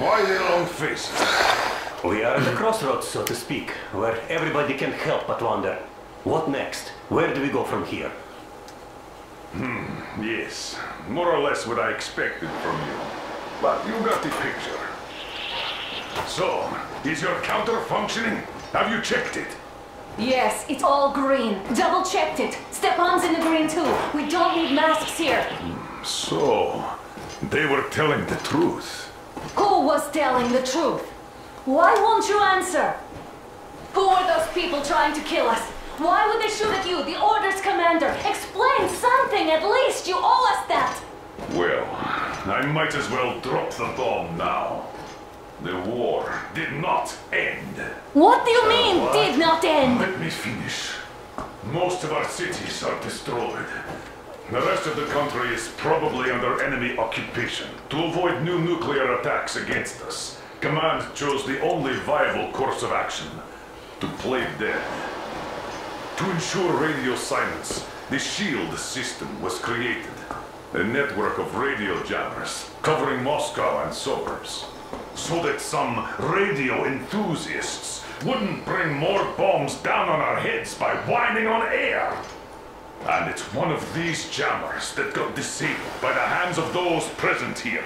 Why the long faces? We are at the crossroads, so to speak, where everybody can help but wonder. What next? Where do we go from here? Yes, more or less what I expected from you. But you got the picture. So, is your counter functioning? Have you checked it? Yes, it's all green. Double checked it. Stepan's in the green too. We don't need masks here. So, they were telling the truth. Who was telling the truth? Why won't you answer? Who are those people trying to kill us? Why would they shoot at you, the Order's commander? Explain something, at least! You owe us that! Well, I might as well drop the bomb now. The war did not end. What do you mean, did not end? Let me finish. Most of our cities are destroyed. The rest of the country is probably under enemy occupation. To avoid new nuclear attacks against us, Command chose the only viable course of action: to play dead. To ensure radio silence, the SHIELD system was created. A network of radio jammers covering Moscow and suburbs. So that some radio enthusiasts wouldn't bring more bombs down on our heads by whining on air. And it's one of these jammers that got disabled by the hands of those present here.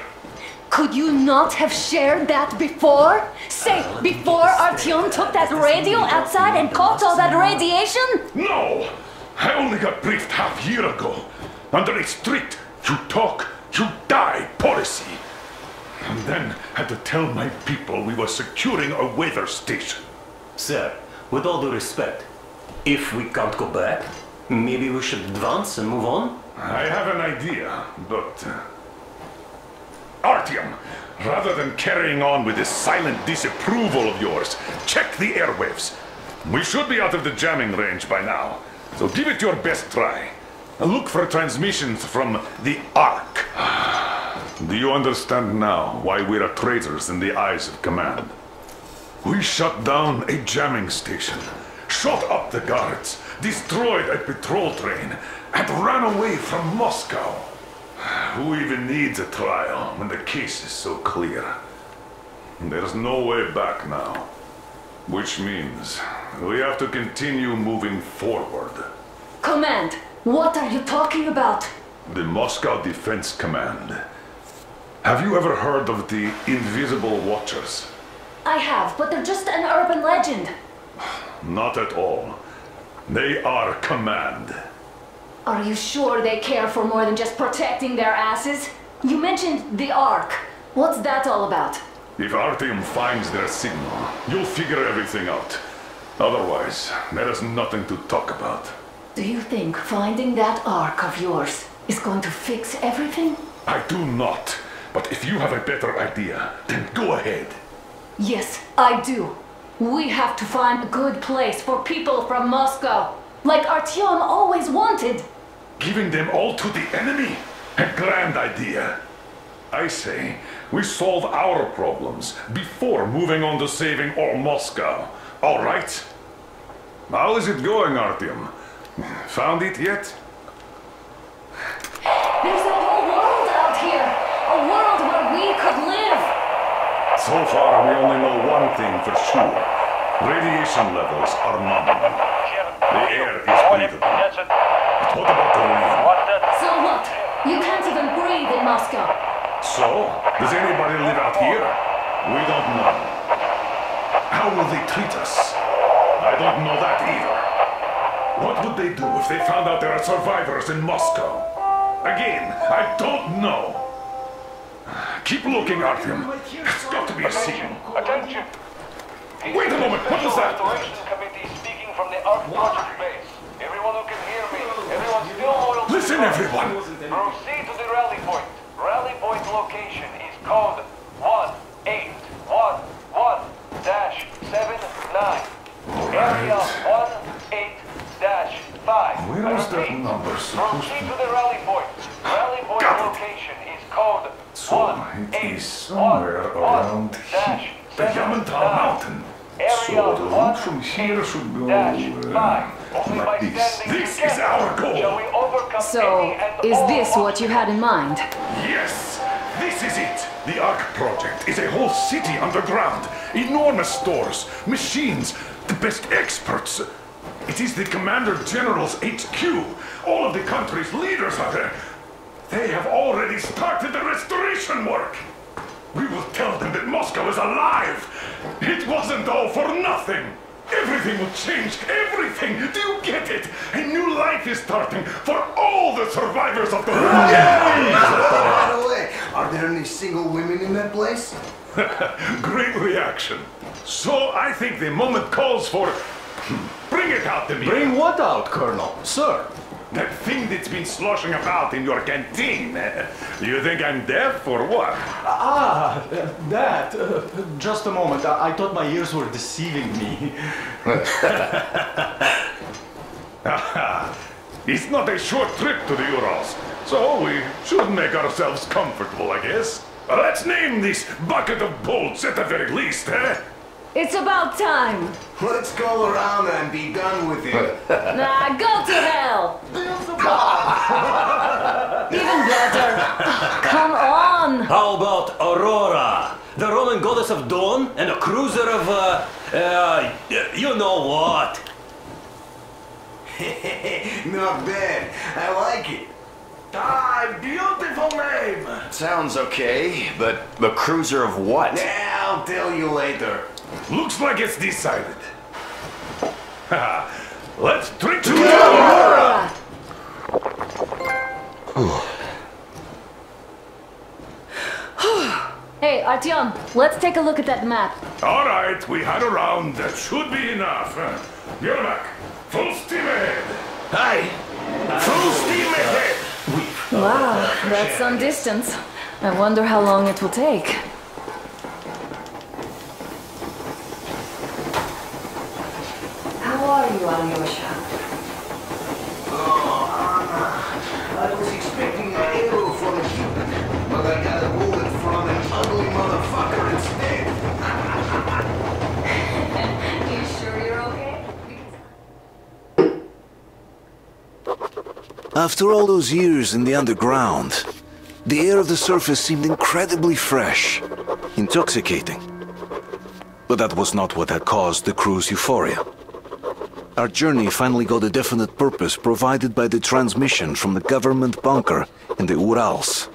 Could you not have shared that before? Say, before Artyom took that radio outside and caught all that radiation? No! I only got briefed half a year ago. Under a strict, you talk, you die policy. And then had to tell my people we were securing a weather station. Sir, with all due respect, if we can't go back, maybe we should advance and move on? I have an idea, but... Artyom, rather than carrying on with this silent disapproval of yours, check the airwaves. We should be out of the jamming range by now, so give it your best try. Look for transmissions from the ARK. Do you understand now why we are traitors in the eyes of Command? We shut down a jamming station, shot up the guards, destroyed a patrol train, and ran away from Moscow. Who even needs a trial when the case is so clear? There's no way back now. Which means we have to continue moving forward. Command, what are you talking about? The Moscow Defense Command. Have you ever heard of the Invisible Watchers? I have, but they're just an urban legend. Not at all. They are Command. Are you sure they care for more than just protecting their asses? You mentioned the ARK. What's that all about? If Artyom finds their signal, you'll figure everything out. Otherwise, there is nothing to talk about. Do you think finding that ARK of yours is going to fix everything? I do not. But if you have a better idea, then go ahead. Yes, I do. We have to find a good place for people from Moscow, like Artyom always wanted. Giving them all to the enemy? A grand idea. I say, we solve our problems before moving on to saving all Moscow. All right? How is it going, Artyom? Found it yet? There's a whole world out here. A world where we could live. So far, we only know one thing for sure. Radiation levels are nominal. The air is breathable. But what about the rain? So what? You can't even breathe in Moscow. So, does anybody live out here? We don't know. How will they treat us? I don't know that either. What would they do if they found out there are survivors in Moscow? Again, I don't know. Keep looking, Artyom. There's got to be a signal. Attention! Wait a moment, what was that? Restoration Committee speaking from the ARK project base. Everyone who can hear me, everyone still loyal to Listen, the everyone! Proceed to the rally point. Rally point location is code 1811-79. Area 18-5. Where is that number supposed Proceed to... to the rally point. Rally point Got it. location is code So, it is somewhere around here. The Yamantau Mountain. So the route from here should go like this. This is our goal. So, is this what you had in mind? Yes, this is it. The ARK project is a whole city underground. Enormous stores, machines, the best experts. It is the Commander General's HQ. All of the country's leaders are there. They have already started the restoration work. We will tell them that Moscow is alive. It wasn't all for nothing. Everything will change. Everything. Do you get it? A new life is starting for all the survivors of the war. By the way, are there any single women in that place? Great reaction. So I think the moment calls for... Bring it out to me. Bring what out, Colonel? Sir? That thing that's been sloshing about in your canteen. You think I'm deaf or what? That. Just a moment. I thought my ears were deceiving me. It's not a short trip to the Urals, so we should make ourselves comfortable, I guess. Let's name this bucket of bolts at the very least, eh? It's about time. Let's go around and be done with it. Nah, go to hell. Even better. Come on. How about Aurora? The Roman goddess of dawn and a cruiser of, you know what? Not bad. I like it. Ah, beautiful name. Sounds okay, but the cruiser of what? Yeah, I'll tell you later. Looks like it's decided. Let's drink to Aurora! Hey, Artyom, let's take a look at that map. All right, we had a round. That should be enough. You're back. Full steam ahead. Hi! Full steam ahead. Wow, that's some distance. I wonder how long it will take. How are you, Alyosha? Oh, Anna. I was expecting an arrow from a Cupid, but I got a bullet from an ugly motherfucker instead. You sure you're okay? After all those years in the underground, the air of the surface seemed incredibly fresh, intoxicating. But that was not what had caused the crew's euphoria. Our journey finally got a definite purpose provided by the transmission from the government bunker in the Urals.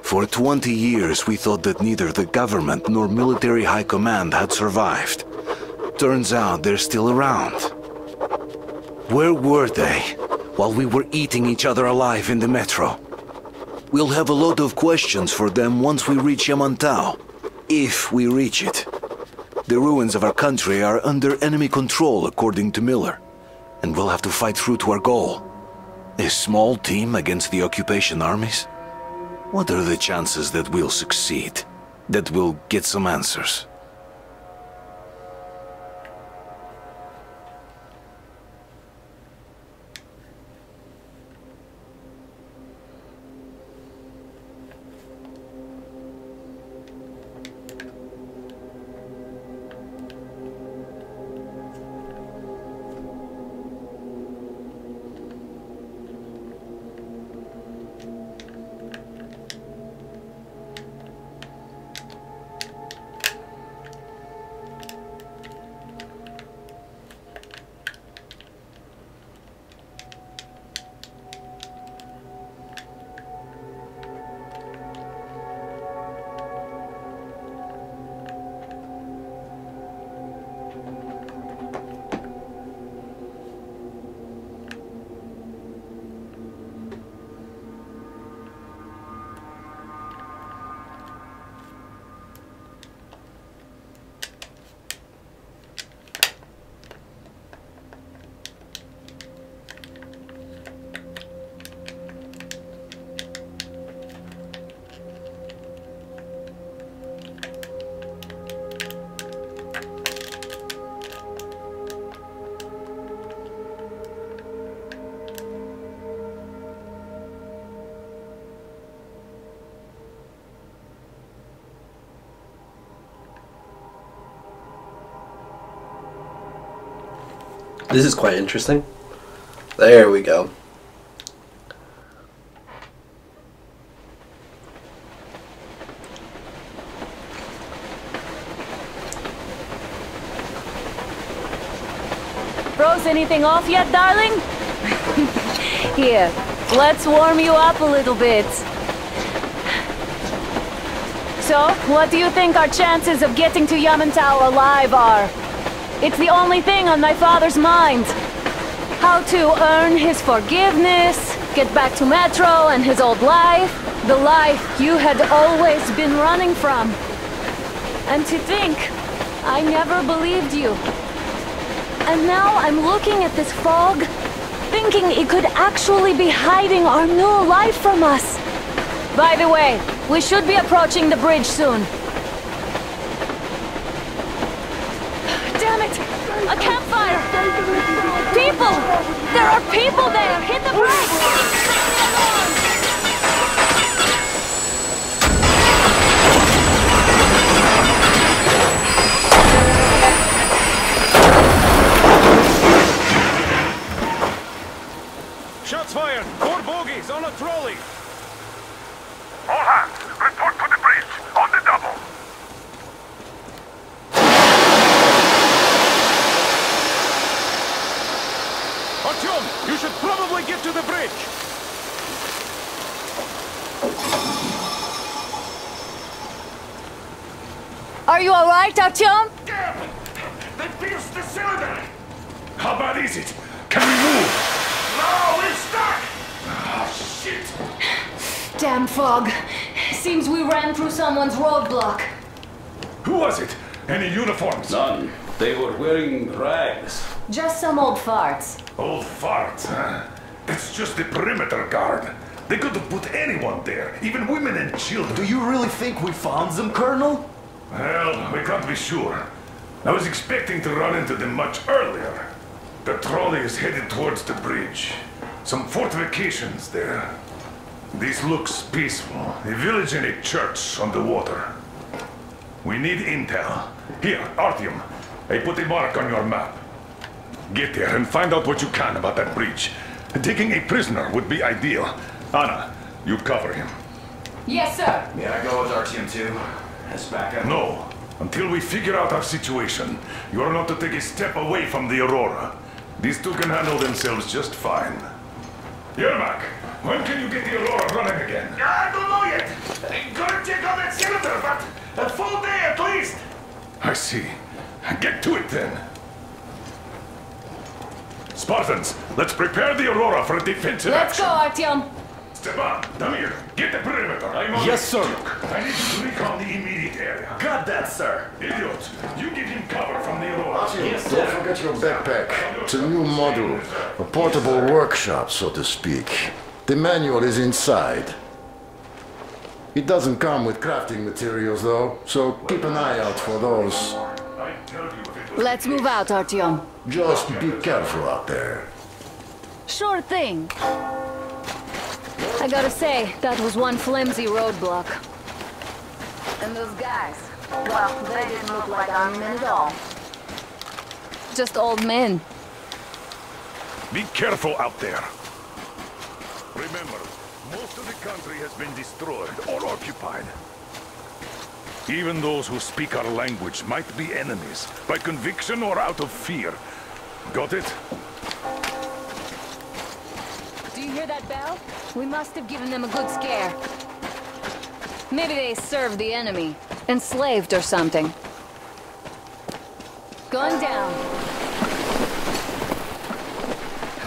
For 20 years we thought that neither the government nor military high command had survived. Turns out they're still around. Where were they while we were eating each other alive in the metro? We'll have a lot of questions for them once we reach Yamantau, if we reach it. The ruins of our country are under enemy control, according to Miller, and we'll have to fight through to our goal. A small team against the occupation armies? What are the chances that we'll succeed? That we'll get some answers? This is quite interesting. There we go. anything off yet, darling? Here, let's warm you up a little bit. So, what do you think our chances of getting to Yamantau alive are? It's the only thing on my father's mind. How to earn his forgiveness, get back to Metro and his old life. The life you had always been running from. And to think, I never believed you. And now I'm looking at this fog, thinking it could actually be hiding our new life from us. By the way, we should be approaching the bridge soon. Damn it! A campfire! People! There are people there! Hit the brakes! Shots fired! 4 bogies on a trolley! All hands, report to the bridge, on the double! Artyom, you should probably get to the bridge! Are you alright, Artyom? Damn! They pierced the cylinder! How bad is it? Can we move? No, we're stuck! Ah, shit! Damn fog. Seems we ran through someone's roadblock. Who was it? Any uniforms? None. They were wearing rags. Just some old farts. Old farts, huh? It's just the perimeter guard. They could have put anyone there, even women and children. Do you really think we found them, Colonel? Well, we can't be sure. I was expecting to run into them much earlier. The trolley is headed towards the bridge. Some fortifications there. This looks peaceful. A village and a church on the water. We need intel. Here, Artyom. I put a mark on your map. Get there and find out what you can about that bridge. Taking a prisoner would be ideal. Anna, you cover him. Yes, sir. May I go with Artyom too? As backup? No. Until we figure out our situation, you are not to take a step away from the Aurora. These two can handle themselves just fine. Yermak, when can you get the Aurora running again? I don't know yet. I'm gonna check on that cylinder, but a full day at least. I see. Get to it then. Spartans, let's prepare the Aurora for a defensive Let's action. go, Artyom. Stepan, Damir, get the perimeter. I'm on Yes, the sir. Duke. I need to recon the immediate area. Got that, sir. Idiot, you give him cover from the Aurora. Don't forget your backpack. It's a new model. A portable workshop, so to speak. The manual is inside. It doesn't come with crafting materials, though, so keep an eye out for those. Let's move out, Artyom. Just be careful out there. Sure thing. I gotta say, that was one flimsy roadblock. And those guys, well, they didn't look like army men at all. Just old men. Be careful out there. Remember, most of the country has been destroyed or occupied. Even those who speak our language might be enemies, by conviction or out of fear. Got it? Do you hear that bell? We must have given them a good scare. Maybe they served the enemy. Enslaved or something. Going down.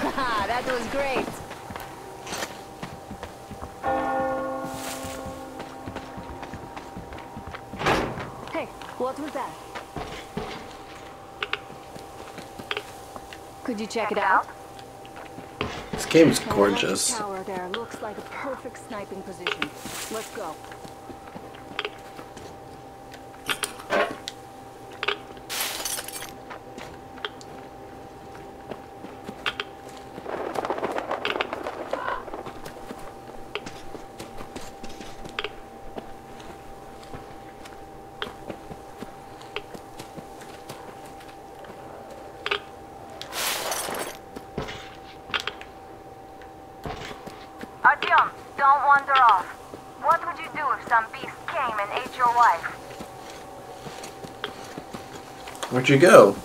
Haha, that was great. Hey, what was that? Could you check it out? This game is gorgeous. That tower there looks like a perfect sniping position. Let's go. Artyom, don't wander off. What would you do if some beast came and ate your wife? Where'd you go?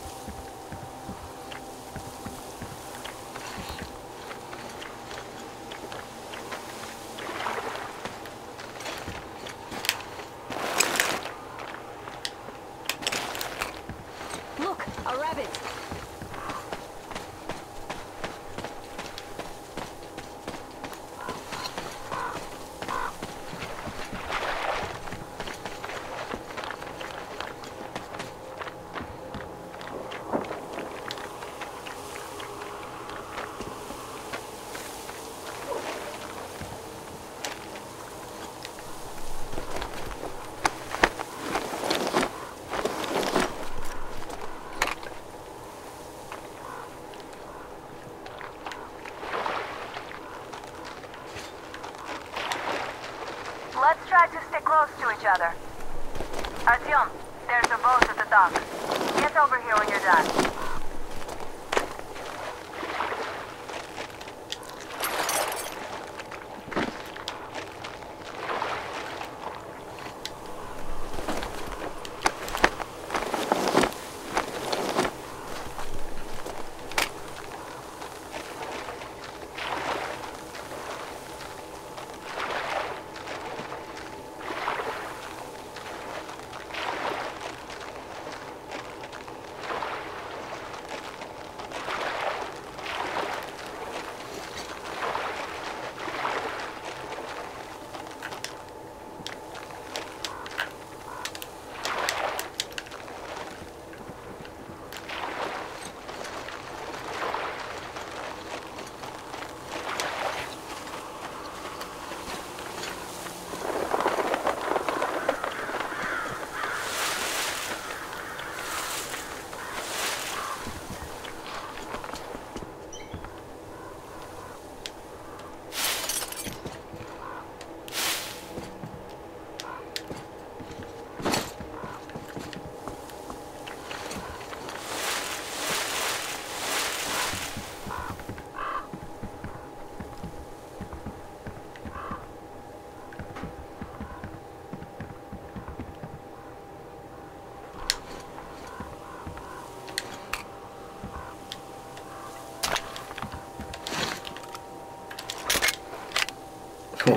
close to each other. Artyom, there's a boat at the dock. Get over here when you're done.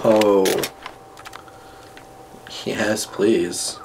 Whoa. Yes, please.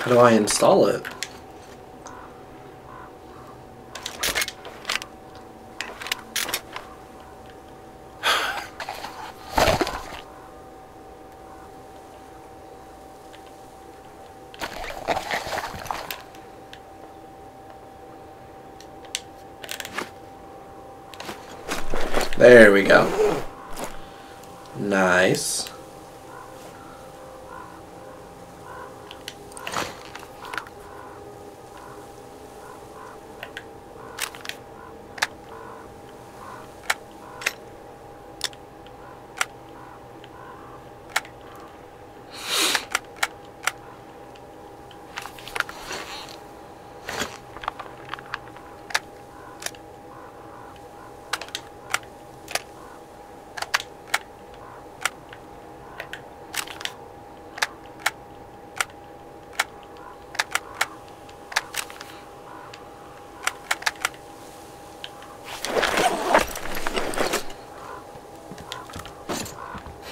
How do I install it? There we go. Nice.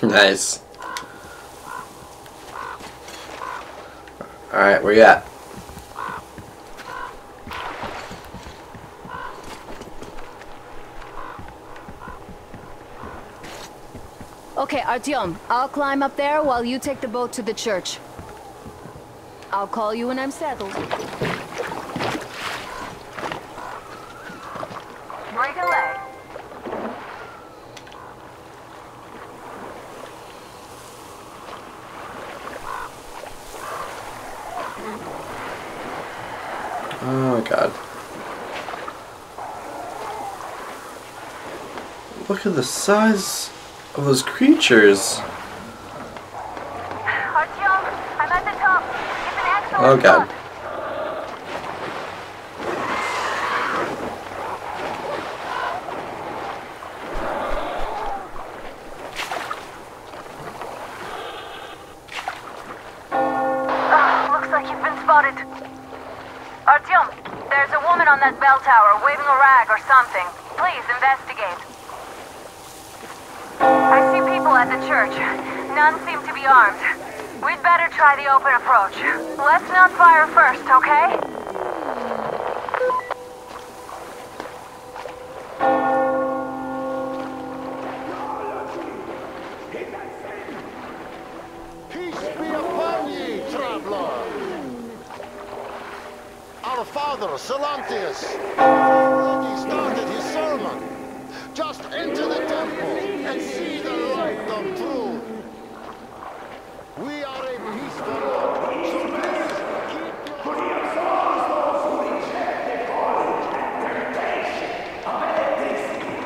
Nice. Alright, where you at? Okay, Artyom, I'll climb up there while you take the boat to the church. I'll call you when I'm settled. Break a leg. Oh god. Look at the size of those creatures. Artyom, I'm at the top. It's an excellent Oh god. spot. Looks like you've been spotted. Artyom, there's a woman on that bell tower waving a rag or something. Please investigate. I see people at the church. None seem to be armed. We'd better try the open approach. Let's not fire first, okay? Peace be upon ye, traveler! Our father, Silantius, already started his sermon. Just enter the temple and see the light of truth. We are a peaceful lot, so please keep your souls those who reject the knowledge and temptation of electricity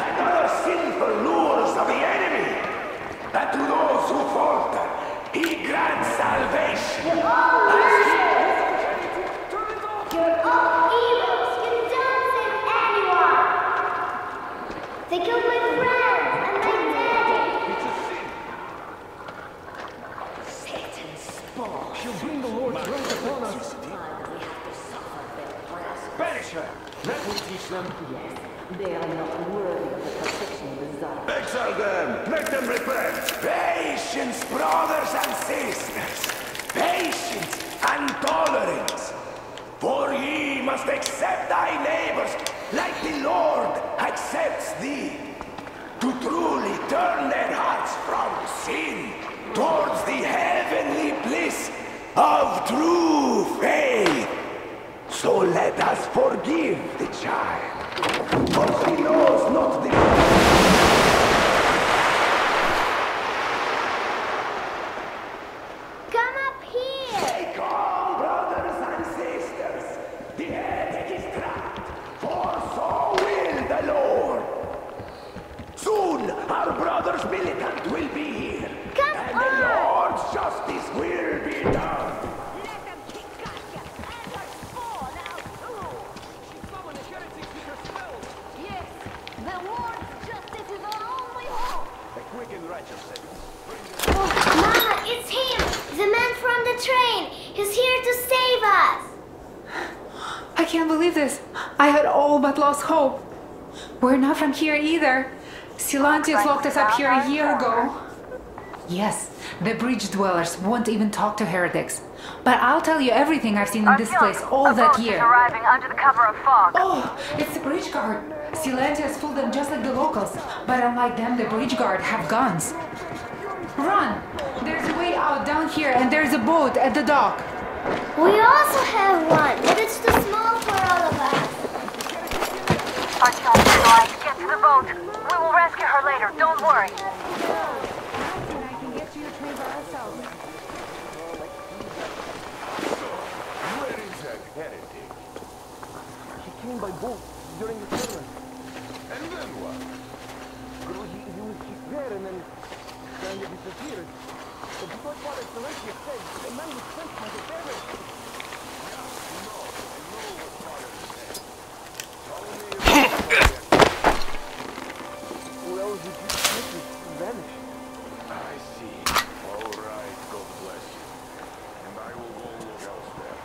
and other sinful lures of the enemy. And to those who falter, he grants salvation. They killed my friends and my daddy. It's a sin. Satan's spawn. She'll bring the Lord's wrath upon us. Banish her. That will teach them. Yes, they are not worthy of the protection of the Tsar. Exile them. Let them repent. Patience, brothers and sisters. Patience and tolerance. For ye must accept thy neighbors like the Lord accepts thee. To truly turn their hearts from sin towards the heavenly bliss of true faith. So let us forgive the child, for he knows not the... Come up here! Take on, brothers and sisters. The heretic is trapped, for so will the Lord. Soon our brother's militant will be here, and the Lord's justice will be done. Let them kick Katya and her spawn out too! She summoned a heretic with her spells. Yes, the Lord's justice is our only hope! A quick and righteous sentence. Oh, Mama, it's him! The man from the train! He's here to save us! I can't believe this. I had all but lost hope. We're not from here either. Silantius locked us up here a year ago. Yes, the bridge dwellers won't even talk to heretics. But I'll tell you everything I've seen in this place all that year. Arriving under the cover of fog. Oh, it's the bridge guard. Silantius fooled them just like the locals. But unlike them, the bridge guard have guns. Run! There's a way out down here and there's a boat at the dock. We also have one, but it's too small for all of us. Artyom, get to the boat. We will rescue her later, don't worry. I can get to your train by ourselves. Where is that heretic? He came by boat during the sermon. And then what? Well, he was there and then kind of disappeared. But because Father Silantius said, the man was sent by the terrorists. Yeah, I know what Father said. Tell me about well, he just vanished. I see. All right, God bless you. And I will go look elsewhere.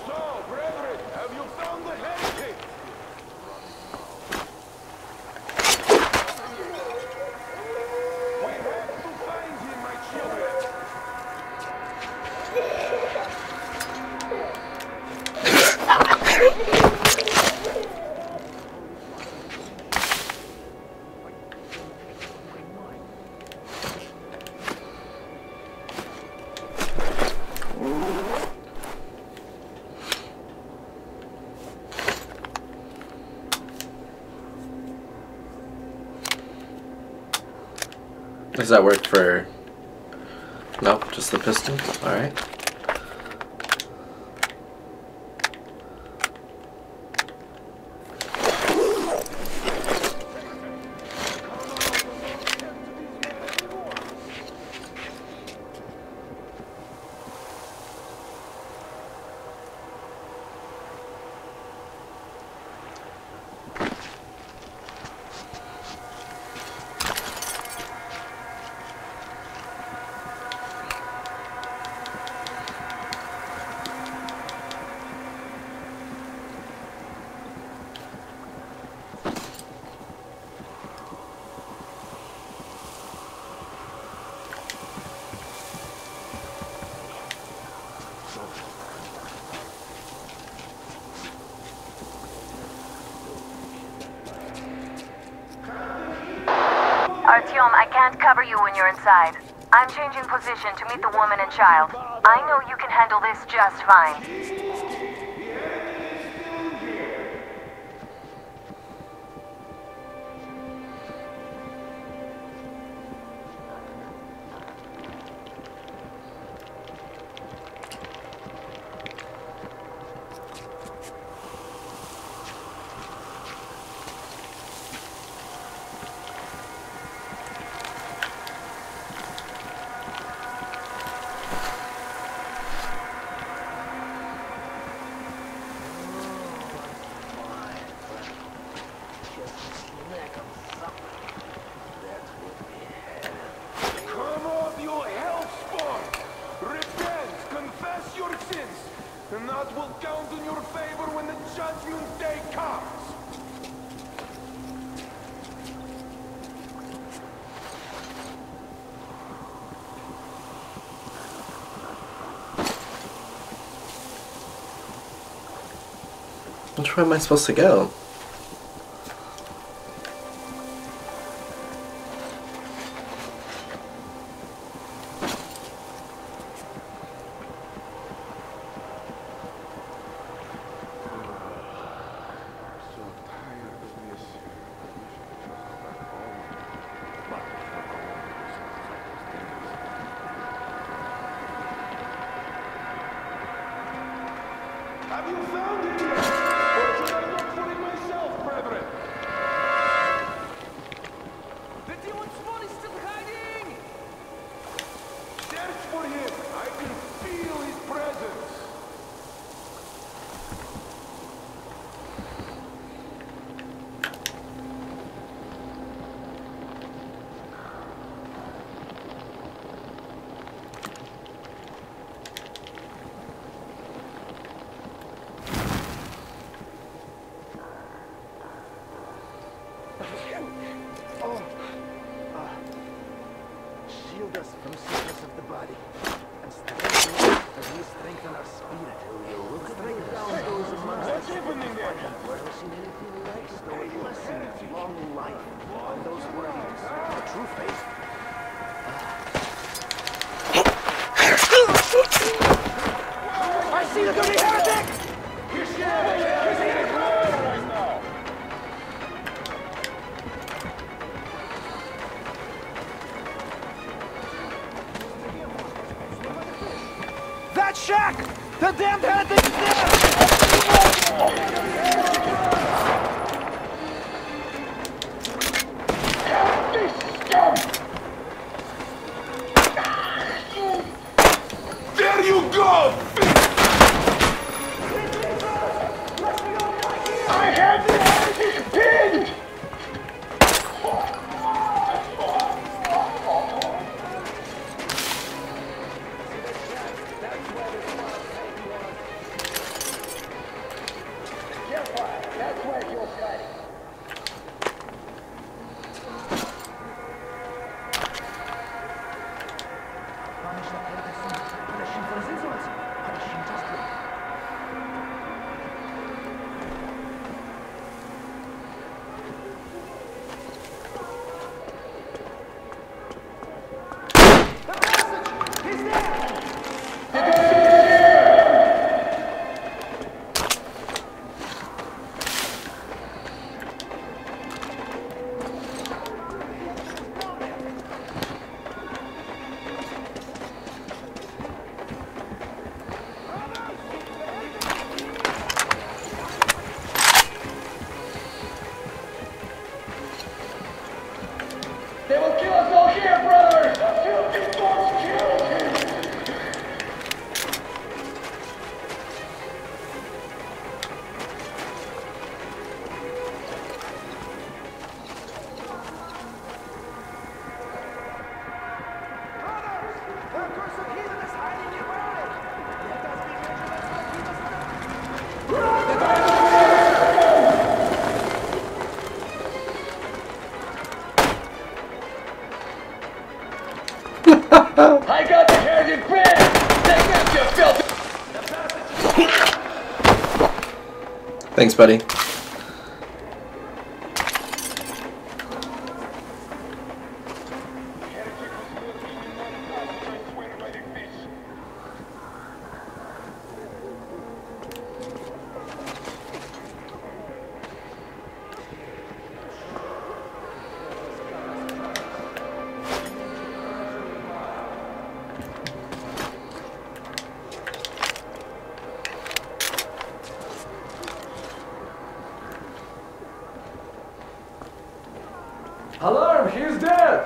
So, brethren, have you found the heretic? We have to find him, my children. Does that work for... Nope, just the piston? Alright. Artyom, I can't cover you when you're inside. I'm changing position to meet the woman and child. I know you can handle this just fine. Which way am I supposed to go? Have you found it yet? Or should I look for it myself, brethren? The demon spawn is still hiding! Search for him! I can feel his presence! Shield us from sickness of the body, and strengthen us as we strengthen our spirit. Strike down those amongst us who have seen anything like bestow a blessing of long life on those worthies, the true faith. I see the dirty heretic! Here's the right now! That shack! The damned heretic is there! There you go! I have the heretic pinned! That's where you're fighting. They will kill us all here, brothers! Filthy dogs killed him! Brothers! The curse of heathen is hiding nearby! Let us be vigilant and keep us I got the heretic bed! Take out your filthy... Thanks, buddy. He's dead!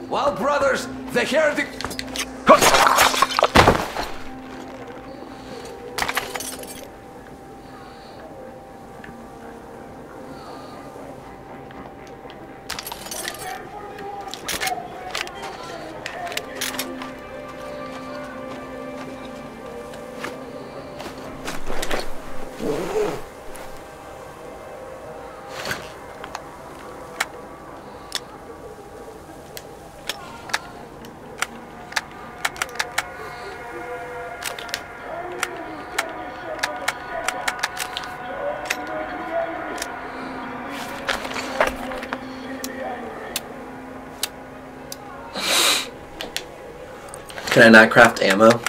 Well, brothers, the heretic... Can I not craft ammo?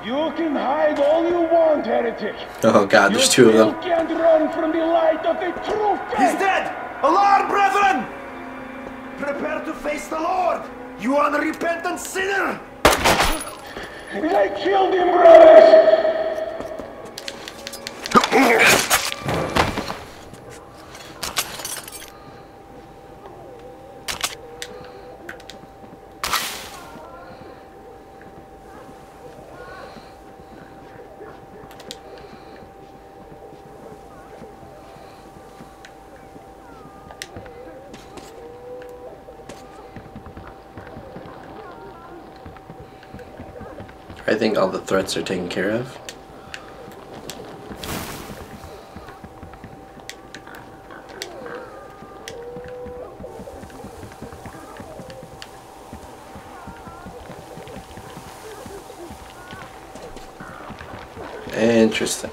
You can hide all you want, heretic. Oh god, there's two of them. You can't run from the light of the truth. He's dead! Alarm, brethren! Prepare to face the Lord, you unrepentant sinner! They killed him, brothers! I think all the threats are taken care of. Interesting.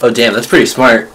Oh damn, that's pretty smart.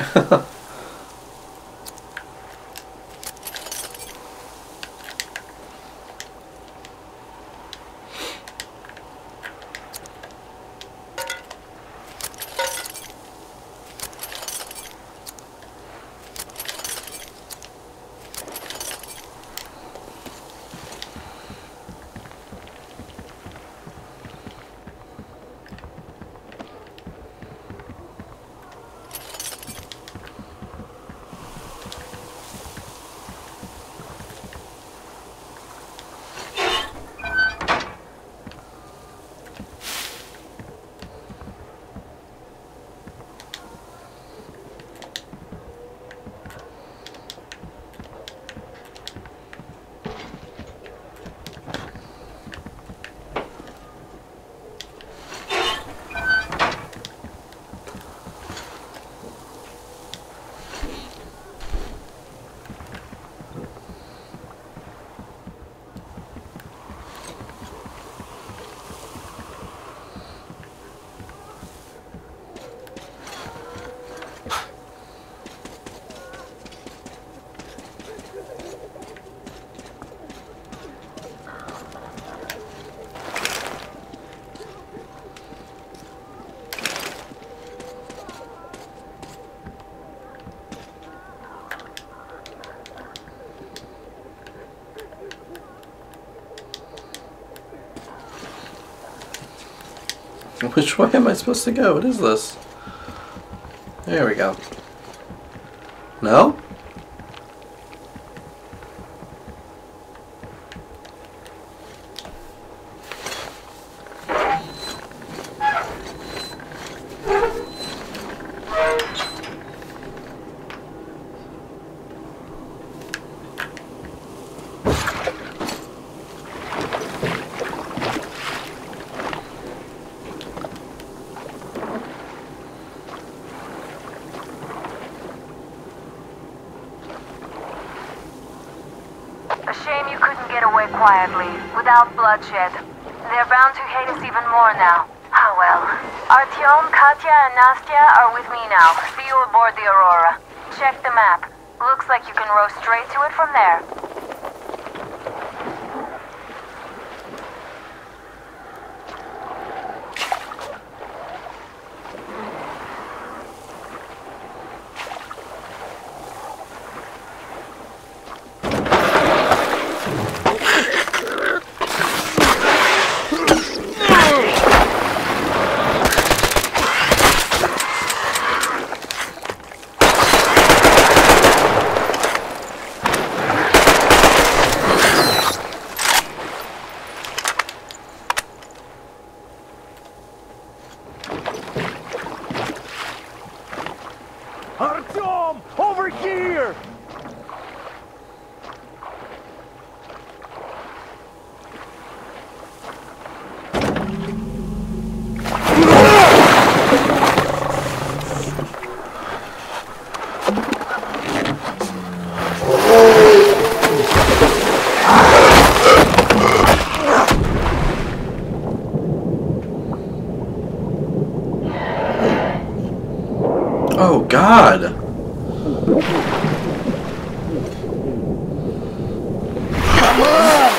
Which way am I supposed to go? What is this? There we go. No? Quietly, without bloodshed. They're bound to hate us even more now. Ah well. Artyom, Katya, and Nastya are with me now. See you aboard the Aurora. Check the map. Looks like you can row straight to it from there. Artyom! Over here! Oh, God. Come on!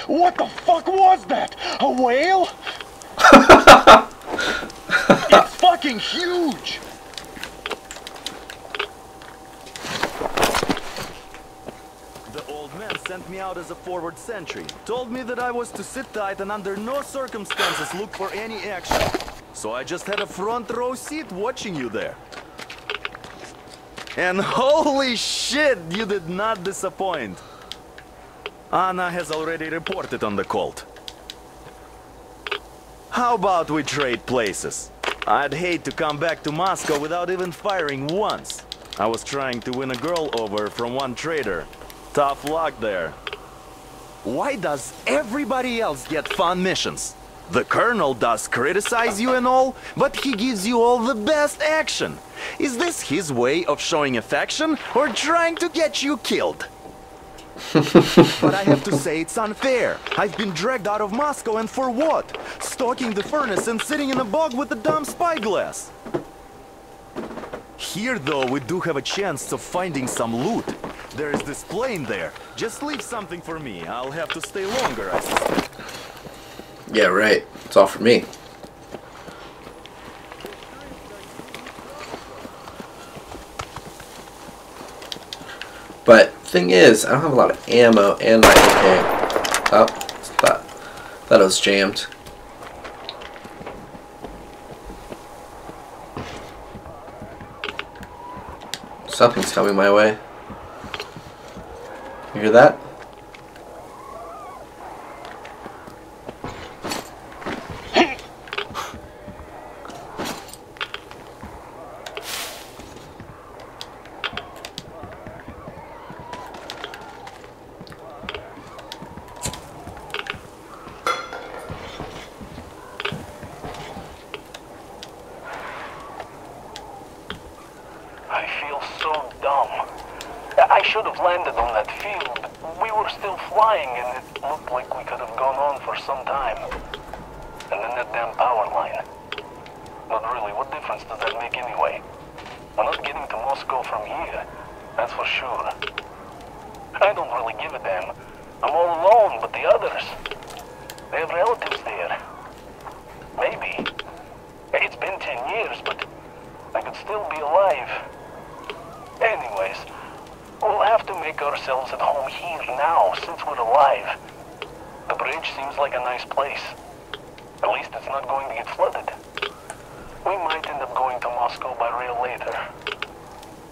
What the fuck was that? A whale? It's fucking huge! The old man sent me out as a forward sentry. Told me that I was to sit tight and under no circumstances look for any action. So I just had a front row seat watching you there. And holy shit, you did not disappoint. Anna has already reported on the cult. How about we trade places? I'd hate to come back to Moscow without even firing once. I was trying to win a girl over from one trader. Tough luck there. Why does everybody else get fun missions? The Colonel does criticize you and all, but he gives you all the best action. Is this his way of showing affection or trying to get you killed? But I have to say it's unfair. I've been dragged out of Moscow, and for what? Stalking the furnace and sitting in a bog with a dumb spyglass. Here, though, we do have a chance of finding some loot. There is this plane there. Just leave something for me. I'll have to stay longer, I suspect. Yeah, right. It's all for me. But thing is, I don't have a lot of ammo and my AK. Oh, that was jammed. Something's coming my way. You hear that? I feel so dumb. I should have landed on that field, but we were still flying and it looked like we could have gone on for some time. And then that damn power line. But really, what difference does that make anyway? We're not getting to Moscow from here, that's for sure. I don't really give a damn. I'm all alone, but the others, they have relatives there. Maybe. It's been 10 years, but I could still be alive. Anyways, We'll have to make ourselves at home here now, since we're alive. The bridge seems like a nice place. At least it's not going to get flooded. We might end up going to Moscow by rail later.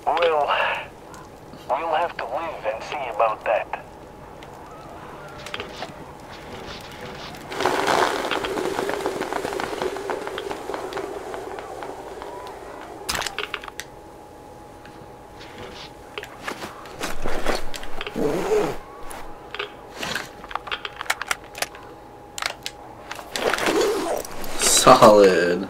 Well, we'll have to live and see about that. Solid.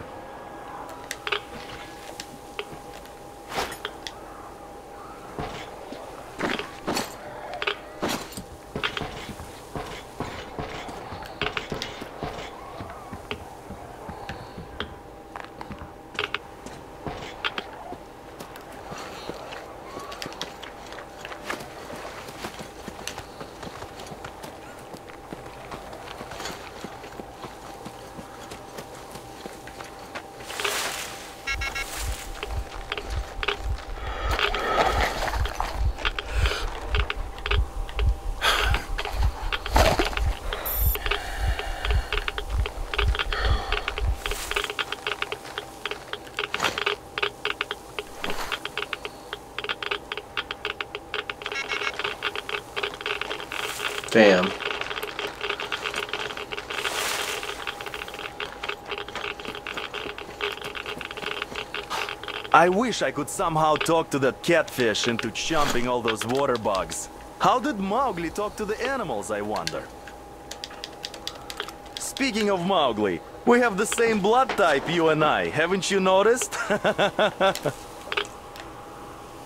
Damn. I wish I could somehow talk to that catfish into chomping all those water bugs. How did Mowgli talk to the animals, I wonder? Speaking of Mowgli, we have the same blood type, you and I. Haven't you noticed?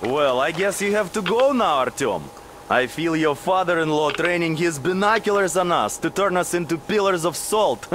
Well, I guess you have to go now, Artyom. I feel your father-in-law training his binoculars on us to turn us into pillars of salt.